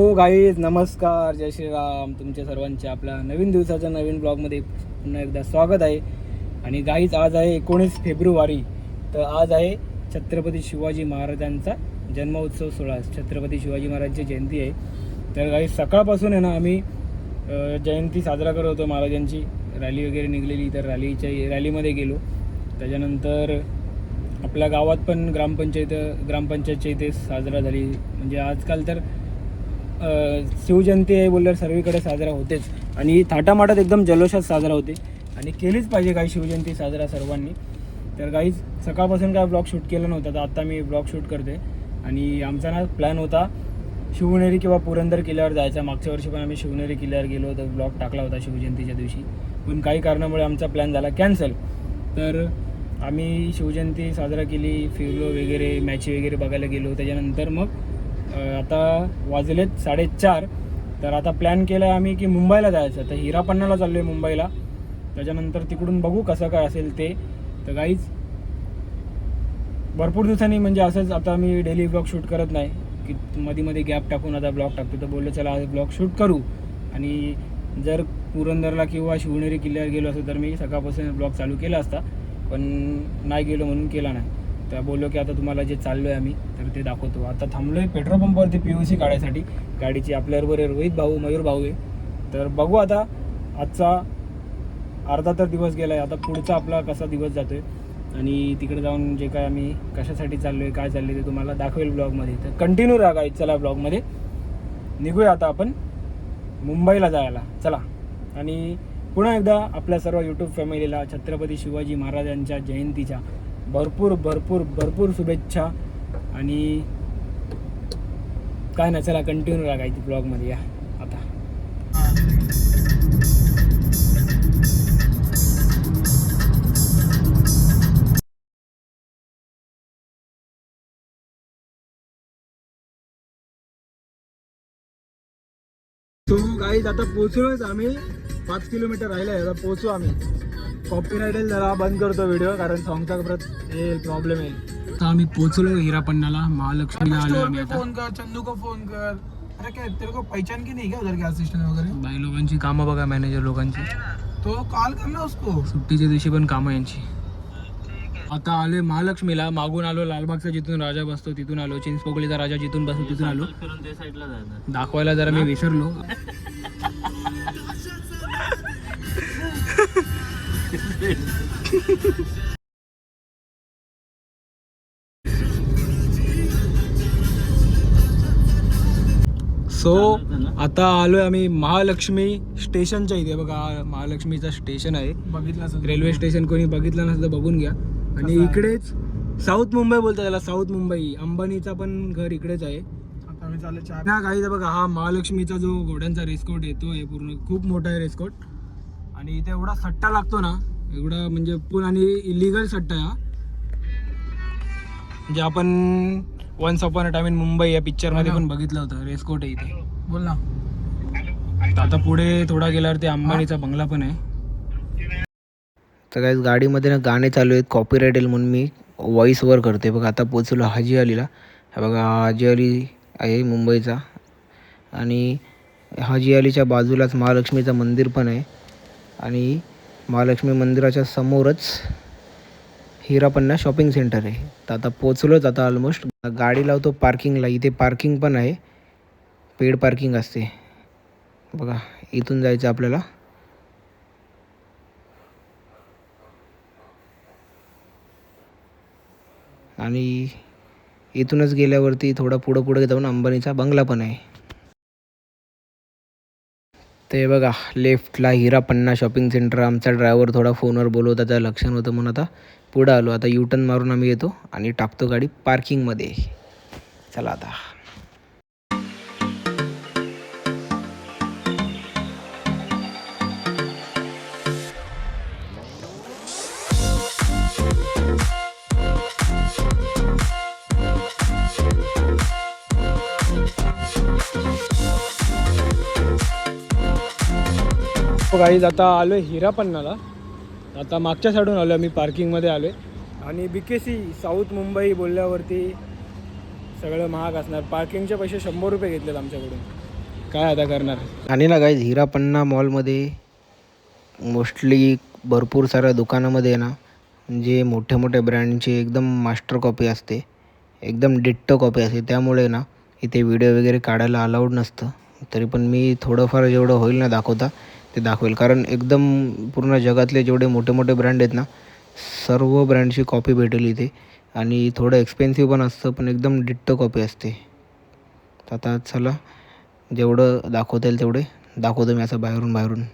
हो गाईज, नमस्कार, जय श्रीराम. तुमच्या सर्वांचे आपल्या नवीन दिवसाच्या नवीन ब्लॉगमध्ये पुन्हा एकदा स्वागत आहे. आणि गाईज, आज आहे 19 फेब्रुवारी. तर आज आहे छत्रपती शिवाजी महाराजांचा जन्मोत्सव सोहळा. छत्रपती शिवाजी महाराजांची जयंती आहे. तर गाईज, सकाळपासून आहे ना आम्ही जयंती साजरा करत होतो महाराजांची. रॅली वगैरे निघलेली, तर रॅलीमध्ये गेलो. त्याच्यानंतर आपल्या गावात पण ग्रामपंचायतच्या इथे साजरा झाली. म्हणजे आजकाल तर शिवजयंती आहे बोलल्यावर सर्वीकडे साजरा होतेच आणि थाटामाटात एकदम जल्लोषात साजरा होते आणि केलीच पाहिजे काही शिवजयंती साजरा सर्वांनी. तर काहीच सकाळपासून काय ब्लॉग शूट केला नव्हता, तर आता मी ब्लॉग शूट करते. आणि आमचा ना प्लॅन होता शिवनेरी किंवा पुरंदर किल्ल्यावर जायचा. मागच्या वर्षी पण आम्ही शिवनेरी किल्ल्यावर गेलो होतो, ब्लॉग टाकला होता शिवजयंतीच्या दिवशी. पण काही कारणामुळे आमचा प्लॅन झाला कॅन्सल. तर आम्ही शिवजयंती साजरा केली, फिरलो वगैरे, मॅची वगैरे बघायला गेलो. त्याच्यानंतर मग आता वाजलेत 4:30. तर आता प्लॅन केला आहे आम्ही की मुंबईला जायचं. तर हिरापन्नाला चाललो आहे मुंबईला. त्याच्यानंतर तिकडून बघू कसं काय असेल ते. तर काहीच भरपूर दिवसांनी म्हणजे असंच आता मी डेली ब्लॉग शूट करत नाही की मध्ये गॅप टाकून आता ब्लॉग टाकतो. तर बोललो चला आज ब्लॉग शूट करू. आणि जर पुरंदरला किंवा शिवनेरी किल्ल्यावर गेलो असतो तर मी सकाळपासून ब्लॉग चालू केला असता, पण नाही गेलो म्हणून केला नाही. तर बोललो की आता तुम्हाला जे चाललो आहे आम्ही तर ते दाखवतो. आता थांबलो आहे पेट्रोल पंपावरती PUC काढायसाठी गाडीची. आपल्याबरोबर रोहित भाऊ, मयूर भाऊ आहे. तर बघू आता आजचा अर्धा तर दिवस गेला आहे, आता पुढचा आपला कसा दिवस जातो आहे आणि तिकडे जाऊन जे काय आम्ही कशासाठी चाललो आहे, काय चाललं आहे ते तुम्हाला दाखवेल ब्लॉगमध्ये. तर कंटिन्यू राहा चला ब्लॉगमध्ये. निघूया आता आपण मुंबईला जायला, चला. आणि पुन्हा एकदा आपल्या सर्व यूट्यूब फॅमिलीला छत्रपती शिवाजी महाराजांच्या जयंतीच्या भरपूर भरपूर भरपूर शुभेच्छा. आणि काय नाही, चला कंटिन्यू लागायची ब्लॉगमध्ये या आता. तो गाईज आता पोहोचलोच आम्ही. 5 किलोमीटर राहिलं आहे, आता पोहोचू आम्ही. कॉपीराइट येईल, जरा बंद करतो व्हिडिओ कारण सॉंगचा परत येईल, प्रॉब्लेम येईल. आता आम्ही पोहोचलो हिरापन्नाला, महालक्ष्मीला आलो आम्ही आता. फोन कर, चंदू को फोन कर. अरे क्या तेरे को पहचान की नहीं क्या उधर के असिस्टेंट वगैरे? बाई लोकांची कामं बघा, मॅनेजर लोकांची. तो कॉल करना उसको. सुट्टीच्या दिवशी पण कामं यांची. आता आले महालक्ष्मीला. मागून आलो लालबागचा जिथून राजा बसतो तिथून आलो, चिंचपोकळीचा राजा जिथून बसतो तिथून आलो. दाखवायला जरा मी विसरलो. सो आता आलोय आम्ही महालक्ष्मी स्टेशनच्या इथे. बघा महालक्ष्मीचा स्टेशन आहे, बघितलं रेल्वे स्टेशन. कोणी बघितलं नसलं तर बघून घ्या. आणि इकडेच साऊथ मुंबई बोलतात त्याला, साऊथ मुंबई. अंबानीचा पण घर इकडेच आहे. आता आम्ही चालले चहा. ना काही बघा, हा महालक्ष्मीचा जो घोड्यांचा रेसकोट येतो आहे, पूर्ण खूप मोठा आहे रेसकोट. आणि इथे एवढा सट्टा लागतो ना, एवढा म्हणजे पूर्ण. आणि इलिगल सट्टा हा, म्हणजे आपण once upon a time in Mumbai या पिक्चरमध्ये पण बघितलं होतं. रेसकोट आहे इथे. बोल ना. आता पुढे थोडा गेल्यावर ते अंबानीचा बंगला पण आहे. तर काय गाडीमध्ये ना गाणे चालू आहेत, कॉपीराइट येईल म्हणून मी व्हॉइसवर करते. बघा आता पोचलो हाजी अलीला. हा बघा हाजी अली आहे मुंबईचा. आणि हाजी अलीच्या बाजूलाच महालक्ष्मीचं मंदिर पण आहे. आणि महालक्ष्मी मंदिराच्या समोरच हिरापन्ना शॉपिंग सेंटर आहे. तर आता पोचलोच आता ऑलमोस्ट. गाडी लावतो पार्किंगला. इथे पार्किंग पण आहे, पेड पार्किंग असते. बघा इथून जायचं आपल्याला. आणि इथूनच गेल्यावरती थोडा पुढे जाऊन अंबानीचा बंगला पण आहे. ते बघा लेफ्टला हिरापन्ना शॉपिंग सेंटर. आमचा ड्रायव्हर थोडा फोनवर बोलवता, त्याचं लक्ष नव्हतं म्हणून आता पुढं आलो. आता U-टर्न मारून आम्ही येतो आणि टाकतो गाडी पार्किंगमध्ये. चला आता. गाईज आता आलो आहे हिरापन्नाला. आता मागच्या साईडून आलो आहे मी, पार्किंगमध्ये आलो आहे. आणि BKC साऊथ मुंबई बोलल्यावरती सगळं महाग असणार. पार्किंगचे पैसे 100 रुपये घेतलेत आमच्याकडून. काय आता करणार. आणि ना गाईज हिरापन्ना मॉलमध्ये मोस्टली भरपूर साऱ्या दुकानामध्ये ना जे मोठ्या मोठ्या ब्रँडची एकदम मास्टर कॉपी असते, एकदम डिट्टो कॉपी असते. त्यामुळे ना इथे व्हिडिओ वगैरे काढायला अलाउड नसतं. तरी पण मी थोडंफार जेवढं होईल ना दाखवता ते दाखवेल, कारण एकदम पूर्ण जगातले जेवढे मोठे मोठे ब्रँड आहेत ना सर्व ब्रँडची कॉपी भेटेल इथे. आणि थोडं एक्सपेन्सिव्ह पण असतं, पण एकदम डिट्टो कॉपी असते. तर आता चला जेवढं दाखवता येईल तेवढे दाखवतो मी असं बाहेरून.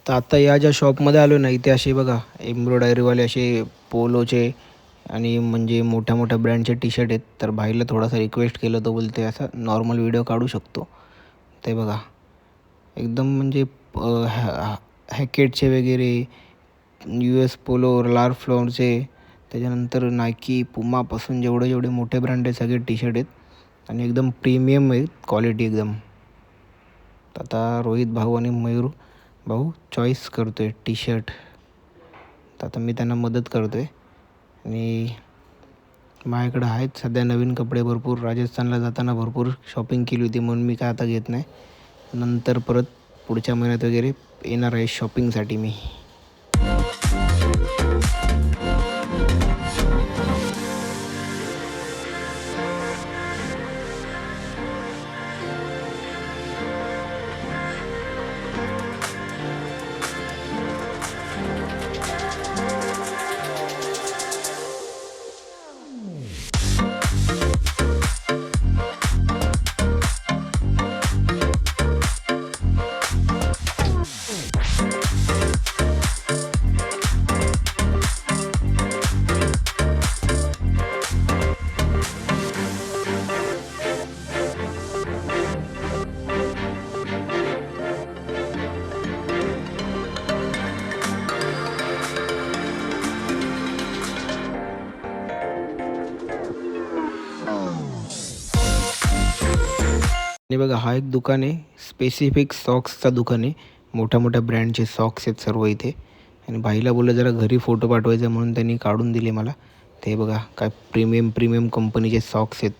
तर आता या ज्या शॉपमध्ये आलो ना इथे असे बघा एम्ब्रॉयडरीवाले असे पोलोचे आणि म्हणजे मोठ्या मोठ्या ब्रँडचे टी शर्ट आहेत. तर भाईला थोडासा रिक्वेस्ट केलं तर बोलते असं नॉर्मल व्हिडिओ काढू शकतो. ते बघा एकदम म्हणजे हॅकेटचे वगैरे US पोलो लार्फ फ्लॉरचे, त्याच्यानंतर नायकी पुमापासून जेवढे मोठे ब्रँड आहेत सगळे टी शर्ट आहेत आणि एकदम प्रीमियम आहेत क्वालिटी एकदम. तर आता रोहित भाऊ आणि मयूर भाऊ चॉईस करतो आहे टी शर्ट. तर आता मी त्यांना मदत करतो आहे आणि माझ्याकडं आहेत सध्या नवीन कपडे भरपूर. राजस्थानला जाताना भरपूर शॉपिंग केली होती म्हणून मी काय आता घेत नाही. नंतर परत पुढच्या महिन्यात वगैरे येणार आहे शॉपिंगसाठी मी. आणि बघा हा एक दुकान आहे, स्पेसिफिक सॉक्सचा दुकान आहे. मोठ्या मोठ्या ब्रँडचे सॉक्स आहेत सर्व इथे. आणि भाईला बोललं जरा घरी फोटो पाठवायचा म्हणून त्यांनी काढून दिले मला. ते बघा काय प्रीमियम कंपनीचे सॉक्स आहेत.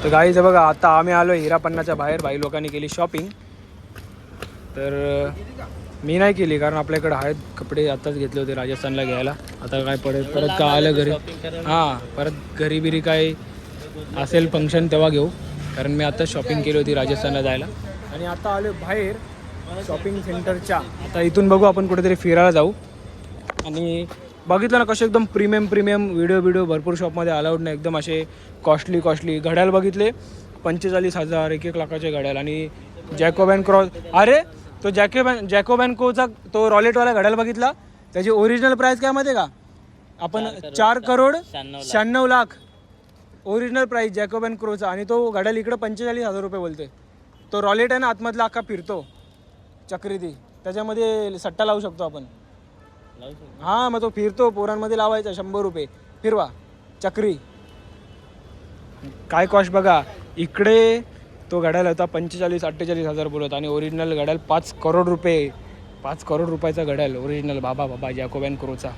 तर गाईचं बघा आता आम्ही आलो हिरापन्नाच्या बाहेर. भाई लोकांनी केली शॉपिंग. तर मी नाही केली कारण आपल्याकडे आहेत कपडे, आताच घेतले होते राजस्थानला घ्यायला. आता काय परत का आलं घरी, हां परत घरी बिरी काय असेल फंक्शन तेव्हा घेऊ, कारण मी आताच शॉपिंग केली होती राजस्थानला जायला. आणि आता आलो बाहेर शॉपिंग सेंटरच्या. आता इथून बघू आपण कुठेतरी फिरायला जाऊ. आणि बघितलं ना कसे एकदम प्रीमियम व्हिडिओ भरपूर शॉपमध्ये अलाउड नाही, एकदम असे कॉस्टली घड्याळ बघितले 45,000 1 लाखाचे घड्याळ. आणि जॅकोब अँड क्रॉस, अरे तो जॅकोब अँड कोचा तो रॉलेटवाला घड्याळ बघितला, त्याची ओरिजिनल प्राईस काय माहिती आहे का? आपण 4,96,00,000 ओरिजिनल प्राईस जॅकोब अँड क्रोचा. आणि तो घड्याळ इकडं 45,000 रुपये बोलते. तो रॉलेट आहे ना आतमधला अख्खा फिरतो चक्री, ती त्याच्यामध्ये सट्टा लावू शकतो आपण. हां मग तो फिरतो, पोरांमध्ये लावायचा 100 रुपये फिरवा चक्री. काय कॉस्ट बघा, इकडे तो घड्याळ होता 45,000-48,000 बोलत, आणि ओरिजिनल घड्याळ 5 करोड रुपये. 5 करोड रुपयाचा घड्याळ ओरिजिनल बाबा जॅकोब अँड क्रोचा.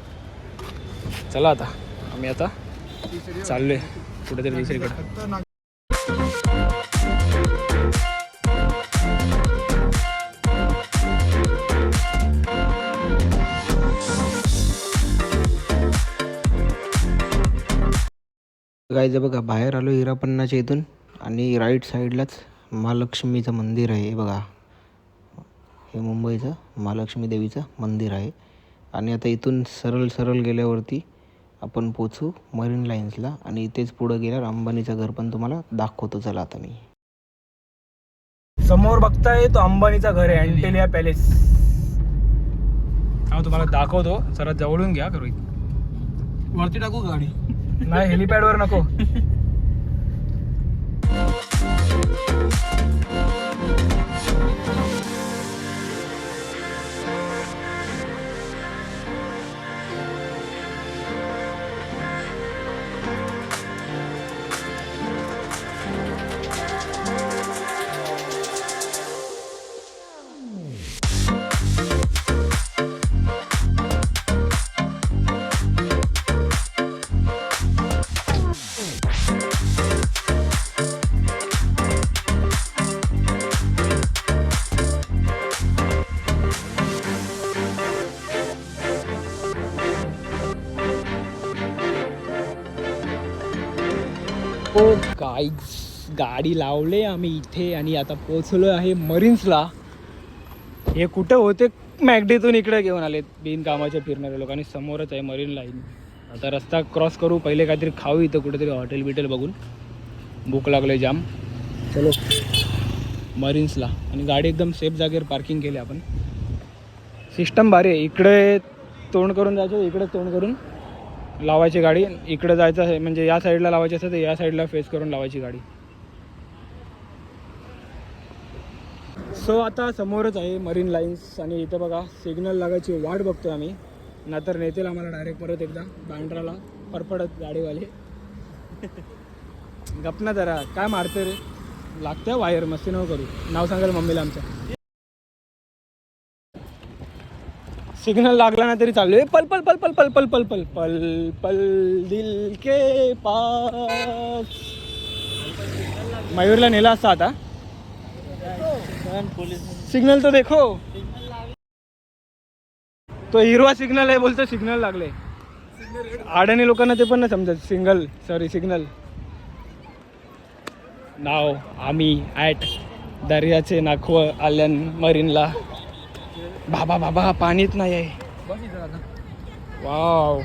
चला आता आम्ही आता चाललोय कुठेतरी दुसरीकडे. गाईचं बघा बाहेर आलो हिरापन्नाच्या इथून, आणि राईट साईडलाच महालक्ष्मीचं मंदिर आहे बघा. हे मुंबईचं महालक्ष्मी देवीचं मंदिर आहे. आणि आता इथून सरळ गेल्यावरती आपण पोचू मरीन लाईन्सला. आणि इथेच पुढं गेल्यावर अंबानीचं घर पण तुम्हाला दाखवतो. चला आता मी समोर बघताय तो अंबानीचा घर आहे, अँटेलिया पॅलेस. हा तुम्हाला दाखवतो, जरा जवळून घ्या करू. वरती टाकू गाडी? नाही हेलिपॅडवर नको. गाईज गाडी लावले आम्ही इथे आणि आता पोचलो आहे मरीन्सला. हे कुठं होते, मॅगडीतून इकडे घेऊन आलेत बिनकामाचे फिरणारे लोक. आणि समोरच आहे मरीन लाईन. आता रस्ता क्रॉस करू, पहिले काहीतरी खाऊ इथं कुठेतरी हॉटेल बिटेल बघून, भूक लागले जाम. चलो मरीन्सला. आणि गाडी एकदम सेफ जागेवर पार्किंग केली आपण. सिस्टम भारी आहे, इकडे तोंड करून जायचं, इकडे तोंड करून लावायची गाडी. इकडे जायचं आहे म्हणजे या साईडला लावायची असतं तर या साईडला फेस करून लावायची गाडी. सो आता समोरच आहे मरीन लाईन्स. आणि इथं बघा सिग्नल लागायची वाट बघतोय आम्ही, नाहीतर नेतील आम्हाला डायरेक्ट परत एकदा बांद्राला परपडत गाडीवाले. गपना जरा, काय मारते रे, लागतंय वायर, मस्ती नको करू. नाव सांगाल मम्मीला आमच्या. सिग्नल लागला ना तरी चालू आहे. पल पल पल पल पल पल पल पल पल पल दिल के पास. मयूरला नेला असता आता. सिग्नल तो देखो, तो हिरवा सिग्नल आहे बोलतो, सिग्नल लागले. अडाणी लोकांना ते पण नाही समजत. सिग्नल. नाव आम्ही ॲट दर्याचे नाखव आल्यान मरीनला. बाबा पाणीच नाही आहे. वाव,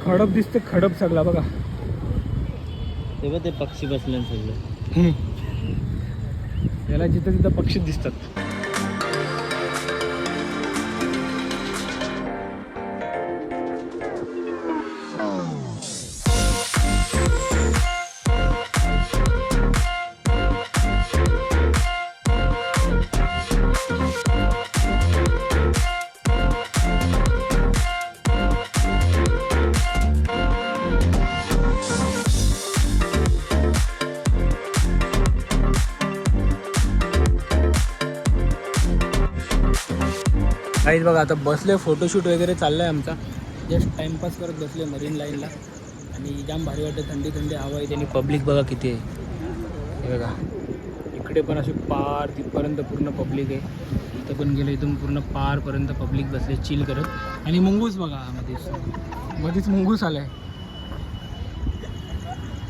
खडप दिसते, खडप सगळा बघा. तेव्हा ते पक्षी बसले सगळे. याला जिथं तिथं पक्षी दिसतात. काहीच बघा आता बसले, फोटोशूट वगैरे चाललाय आमचा. जस्ट टाइमपास करत बसले मरीन लाईनला आणि जाम भारी वाटतं. थंडी थंडी हवा आहे. त्यांनी पब्लिक बघा किती आहे. हे बघा इकडे पण असे पार तिथपर्यंत पूर्ण पब्लिक आहे. इथं पण गेलं, इथून पूर्ण पारपर्यंत पब्लिक बसले चिल करत. आणि मुंगूस बघा मध्येच मुंगूस आलाय.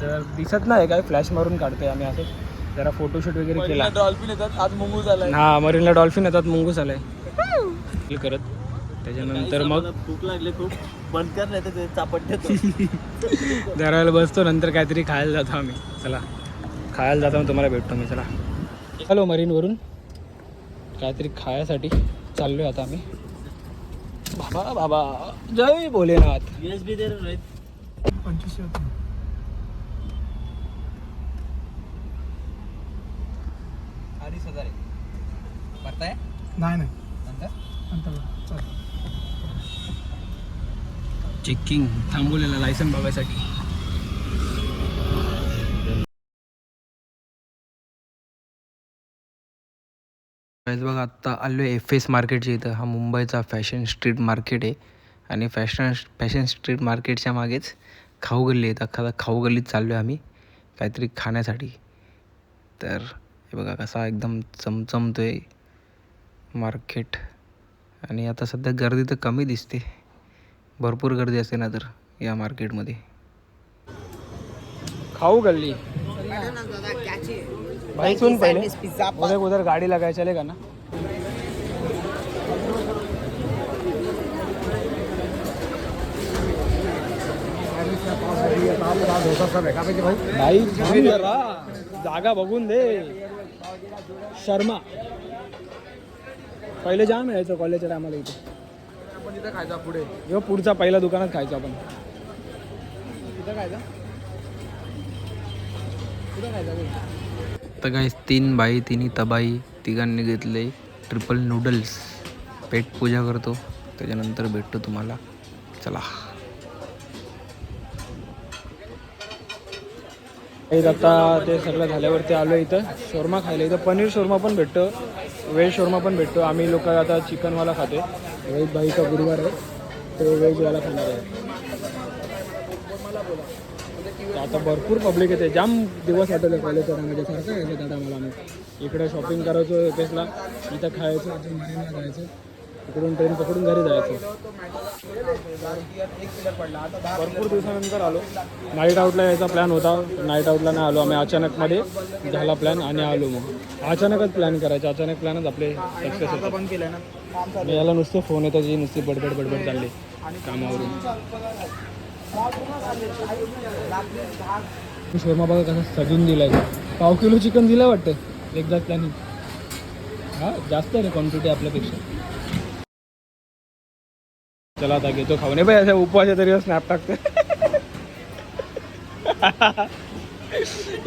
तर दिसत नाही काय, फ्लॅश मारून काढतोय आम्ही असं जरा फोटोशूट वगैरे केला. डॉल्फिन येतात, आज मुंगूस आलाय. हा मरीनला डॉल्फिन येतात, मुंगूस आलाय चिल करत. त्याच्यानंतर मग भूक लागले खूप, बंद कर नाही तर चापट धरायला बसतो. नंतर काहीतरी खायला जातो आम्ही. चला खायला जाताना तुम्हाला भेटतो मी. चला हॅलो मरीनवरून काहीतरी खायसाठी चाललोय आता आम्ही. बाबा बाबा जय भोलेनाथ. USB दे रे रोहित. 2500 होते. नाही नंतर चल. चेकिंग थांबवलेलं लायसन बघायसाठी. बघा आत्ता आलो आहे FS मार्केटच्या इथं. हा मुंबईचा फॅशन स्ट्रीट मार्केट आहे आणि फॅशन स्ट्रीट मार्केटच्या मागेच खाऊ गल्ली आहेत. अख्खा खाऊ गल्लीत चाललो आहे आम्ही काहीतरी खाण्यासाठी. तर हे बघा कसा एकदम चमचमतो आहे मार्केट. आणि आता सध्या गर्दी तर कमी दिसते, भरपूर गर्दी असते ना तर या मार्केटमध्ये. खाऊ गल्ली भाई सुन पहले, उधर गाड़ी लगाए चलेगा ना. भाई थांब जरा, जागा बघून दे. शर्मा पहिले जाम यायचं कॉलेजच्या टायमाला इथे. आपण इथं खायचा पुढे. जेव्हा पुढचा पहिला दुकानात खायचो आपण. इथं खायचा. कुठं खायचा? तर काय 3 बाई 3 तबाई तिघांनी घेतले ट्रिपल नूडल्स. पेट पूजा करतो त्याच्यानंतर भेटतो तुम्हाला. चला आता ते सगळं झाल्यावरती आलो इथं शोरमा खायला. इथं पनीर शोरमा पण भेटतो, व्हेज शोरमा पण भेटतो. आम्ही लोक आता चिकनवाला खातोय. रोहित भाईचा गुरुवार आहे, तो व्हेजवाला खाणार आहे. आता भरपूर पब्लिक येते. जाम दिवस आठवले कॉलेजच्या टायमाच्या सारखं यायचं त्या टायमाला. आम्ही इकडे शॉपिंग करायचो एपेसला, इथं खायचं, अजून मरीनला जायचं, इकडून ट्रेन पकडून घरी जायचं. भरपूर दिवसानंतर आलो. नाईट आउटला यायचा प्लॅन होता, नाईट आउटला नाही आलो आम्ही. अचानकमध्ये झाला प्लॅन आणि आलो. मग अचानकच प्लॅन करायचा, अचानक प्लॅनच आपले सक्सेस होतात. बंद केलंय ना. याला नुसते फोन येतात, जी नुसती बडबड चालली कामावरून. शोरमा बघा कसं सजून दिलाय. 1/2 किलो चिकन दिलं वाटतं एकदा त्यांनी. हा जास्त आहे रे क्वांटिटी आपल्यापेक्षा. चला आता घेतो खाऊन. बाई अशा उपवास तरी स्नॅप टाकते.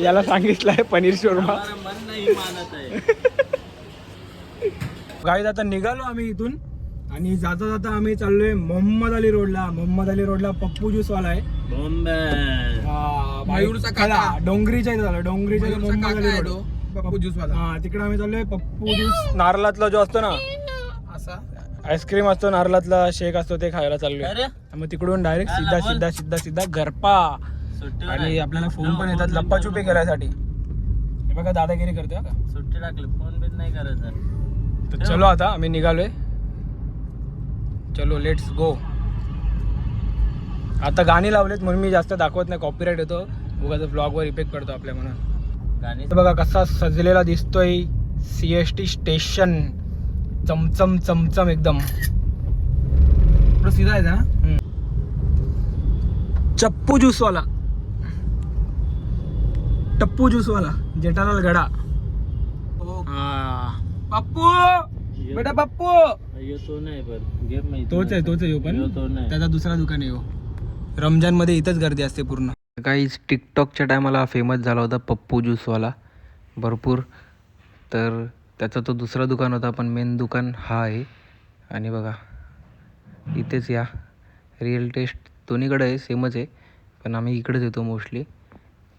याला सांगितलंय पनीर शोरमा. मन नाही मानत आहे. गाईज आता निघालो आम्ही इथून आणि जाता जाता आम्ही चाललोय मोहम्मद अली रोडला. मोहम्मद अली रोडला पप्पू ज्यूसवाला आहे. मयूरचा काका. डोंगरीच्या इथं झालं, डोंगरीच्या इथं मयूरचा मोहम्मद काका अली आहे रोड. तो, पप्पू ज्यूसवाला. हा तिकडे आम्ही चाललोय. पप्पू ज्यूस नारळातला जो असतो ना, असा आईस्क्रीम असतो नारळातला, शेक असतो, ते खायला चाललोय. अरे मग तिकडून डायरेक्ट सीधा गरपा. सुट्टी आणि आपल्याला फोन पण येतात लप्पाछुपी करायसाठी. हे बघा दादागिरी करतोय का. सुट्टी टाकली, फोन बिन नाही करायचं. तर चलो आता आम्ही निघालोय. चलो लेट्स गो. आता गाणी लावलेत म्हणून मी जास्त दाखवत नाही, कॉपीराईट येतो. उगाच ब्लॉगवर इफेक्ट पडतो आपल्या म्हणून. गाणी बघा कसा सजलेला दिसतोय CST स्टेशन. चमचम एकदम. सीधा आहे ना. चप्पू ज्यूसवाला, टप्पू ज्यूसवाला, जेठालाल गडा. पप्पू बेटा पप्पू. यो तो नाही पण गेम माहिती. तोच आहे यो पण. तो नाही. त्याचा दुसरा दुकान आहे. रमजान मध्ये इथंच गर्दी असते पूर्ण. काही टिकटॉकच्या टायमाला फेमस झाला होता पप्पू ज्यूसवाला भरपूर. तर त्याचा तो दुसरा दुकान होता, पण मेन दुकान हा आहे. आणि बघा इथेच या. रिअल टेस्ट दोन्हीकडे आहे, सेमच आहे, पण आम्ही इकडेच येतो मोस्टली.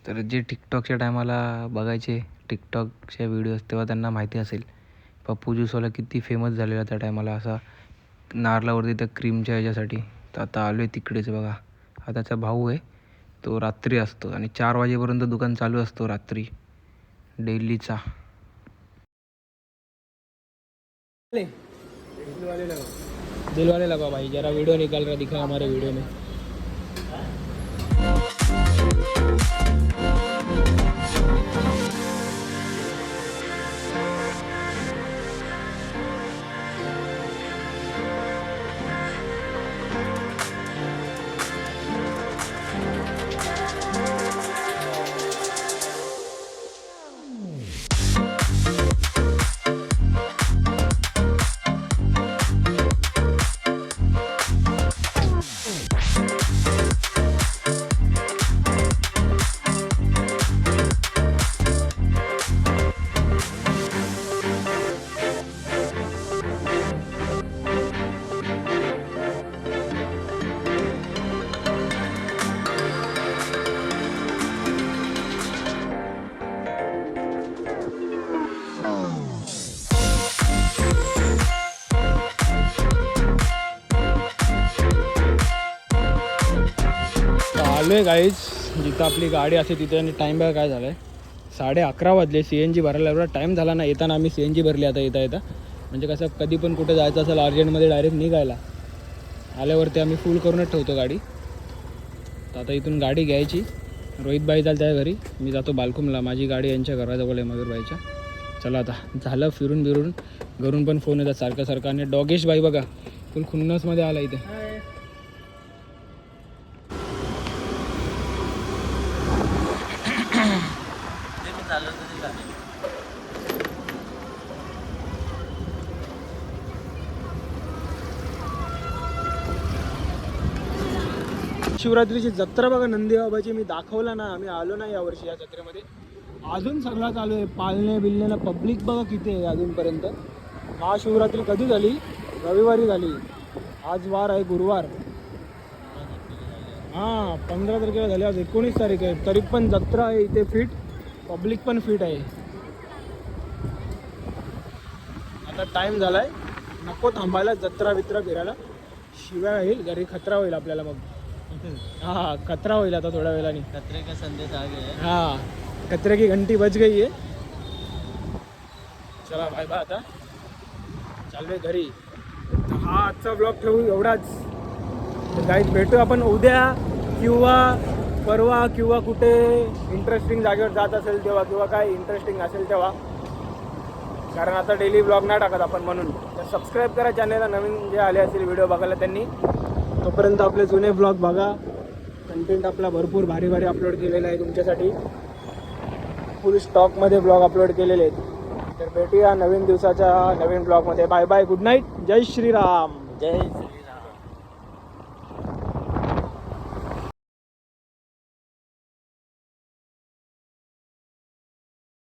तर जे टिकटॉकच्या टायमाला बघायचे टिकटॉकच्या व्हिडिओज, तेव्हा त्यांना माहिती असेल पप्पू ज्यूसवाला किती फेमस झालेला त्या टायमाला. असा नारळावरती त्या क्रीमच्या ह्याच्यासाठी. तर आता आलो आहे तिकडेच बघा. हा त्याचा भाऊ आहे, तो रात्री असतो आणि 4 वाजेपर्यंत दुकान चालू असतो रात्री डेलीचा. दिलवाले लगा भाई, जरा वीडियो निकाल रहा दिखा हमारे वीडियो में. आलोय गाईज जिथं आपली गाडी असते तिथे. आणि टाईम बघा काय झाला आहे, 11:30 वाजले. CNG भरायला एवढा टाईम झाला ना. येताना आम्ही CNG भरली आता येता म्हणजे कसं कधी पण कुठे जायचं असेल अर्जंटमध्ये डायरेक्ट निघायला. आल्यावरती आम्ही फुल करूनच ठेवतो गाडी. तर आता इथून गाडी घ्यायची. रोहित भाई जाल त्या घरी, मी जातो बालकुमला. माझी गाडी यांच्या घराजवळ आहे मयूरबाईच्या. चला आता झालं फिरून बिरून. घरून पण फोन येतात सारखं सारखं. आणि डॉगेश भाई बघा फुल खुन्नसमध्ये आला इथे. शिवरात्रीची जत्रा बघा नंदीबाबाची. मी दाखवला ना, आम्ही आलो ना यावर्षी या जत्रेमध्ये. अजून सगळा चालू आहे, पाळणे बिलण्याला पब्लिक बघा किती आहे अजूनपर्यंत. महाशिवरात्री कधी झाली? रविवारी झाली. आज वार आहे गुरुवार. हां 15 तारखेला झाली, आज 19 तारीख आहे. तरी पण जत्रा आहे इथे फिट, पब्लिक पण फिट आहे. आता टाईम झाला आहे, नको थांबायला जत्रा बित्रा फिरायला. शिवाय येईल घरी, खतरा होईल आपल्याला मग. हाँ खतरा होईल आता थोड्या वेळाने. खतरे का संदेश आ गया है. हाँ खतरे की घंटी बज गई है. चला बाय बाय, आता चाललोय घरी. हा आजचा ब्लॉग ठेवू एवढाच. गाईज भेटू आपण उद्या किंवा परवा किंवा कुठे इंटरेस्टिंग जागेवर जात असेल तेव्हा, किंवा काय इंटरेस्टिंग असेल तेव्हा. कारण आता डेली ब्लॉग नाही टाकत आपण, म्हणून तर सबस्क्राईब करा चॅनलला. नवीन जे आले असतील व्हिडिओ बघायला त्यांनी. तोपर्यंत आपले जुने ब्लॉग बघा. कंटेंट आपला भरपूर भारी भारी अपलोड केलेला आहे तुमच्यासाठी. फुल स्टॉकमध्ये ब्लॉग अपलोड केलेले आहेत. तर भेटूया नवीन दिवसाच्या नवीन ब्लॉगमध्ये. बाय बाय, गुड नाईट, जय श्रीराम. जय श्री